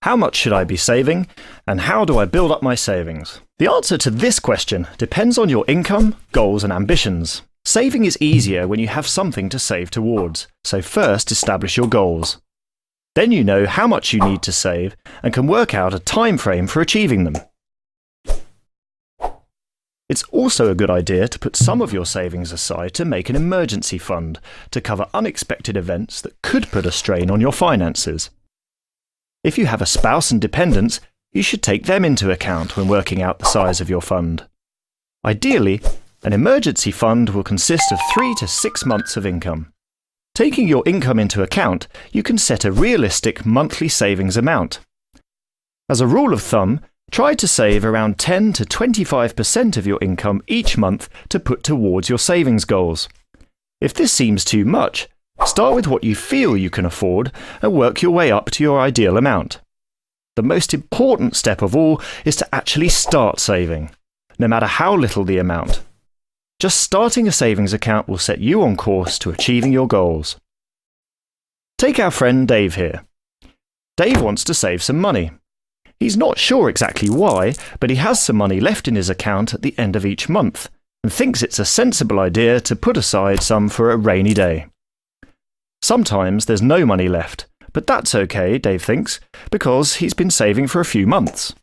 How much should I be saving, and how do I build up my savings? The answer to this question depends on your income, goals and ambitions. Saving is easier when you have something to save towards, so first establish your goals. Then you know how much you need to save and can work out a time frame for achieving them. It's also a good idea to put some of your savings aside to make an emergency fund to cover unexpected events that could put a strain on your finances. If you have a spouse and dependents, you should take them into account when working out the size of your fund. Ideally, an emergency fund will consist of 3 to 6 months of income. Taking your income into account, you can set a realistic monthly savings amount. As a rule of thumb, try to save around 10 to 25% of your income each month to put towards your savings goals. If this seems too much, start with what you feel you can afford and work your way up to your ideal amount. The most important step of all is to actually start saving, no matter how little the amount. Just starting a savings account will set you on course to achieving your goals. Take our friend Dave here. Dave wants to save some money. He's not sure exactly why, but he has some money left in his account at the end of each month and thinks it's a sensible idea to put aside some for a rainy day. Sometimes there's no money left, but that's okay, Dave thinks, because he's been saving for a few months.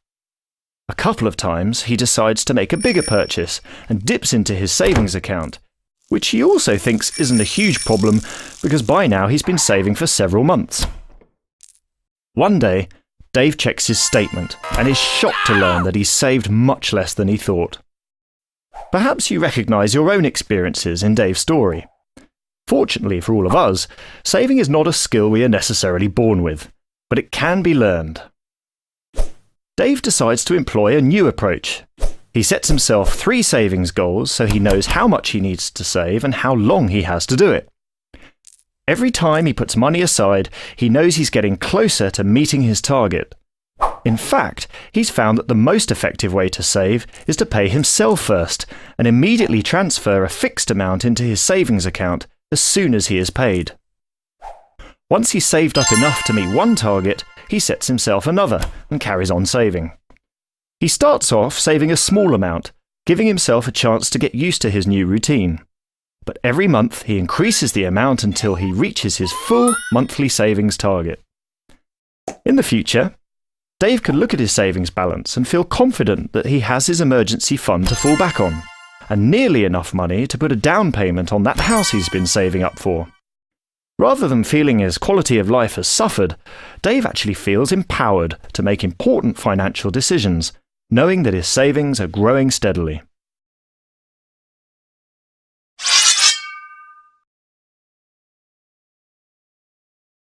A couple of times he decides to make a bigger purchase and dips into his savings account, which he also thinks isn't a huge problem because by now he's been saving for several months. One day, Dave checks his statement and is shocked to learn that he's saved much less than he thought. Perhaps you recognise your own experiences in Dave's story. Fortunately for all of us, saving is not a skill we are necessarily born with, but it can be learned. Dave decides to employ a new approach. He sets himself 3 savings goals so he knows how much he needs to save and how long he has to do it. Every time he puts money aside, he knows he's getting closer to meeting his target. In fact, he's found that the most effective way to save is to pay himself first and immediately transfer a fixed amount into his savings account as soon as he is paid. Once he's saved up enough to meet one target, he sets himself another and carries on saving. He starts off saving a small amount, giving himself a chance to get used to his new routine. But every month he increases the amount until he reaches his full monthly savings target. In the future, Dave can look at his savings balance and feel confident that he has his emergency fund to fall back on, and nearly enough money to put a down payment on that house he's been saving up for. Rather than feeling his quality of life has suffered, Dave actually feels empowered to make important financial decisions, knowing that his savings are growing steadily.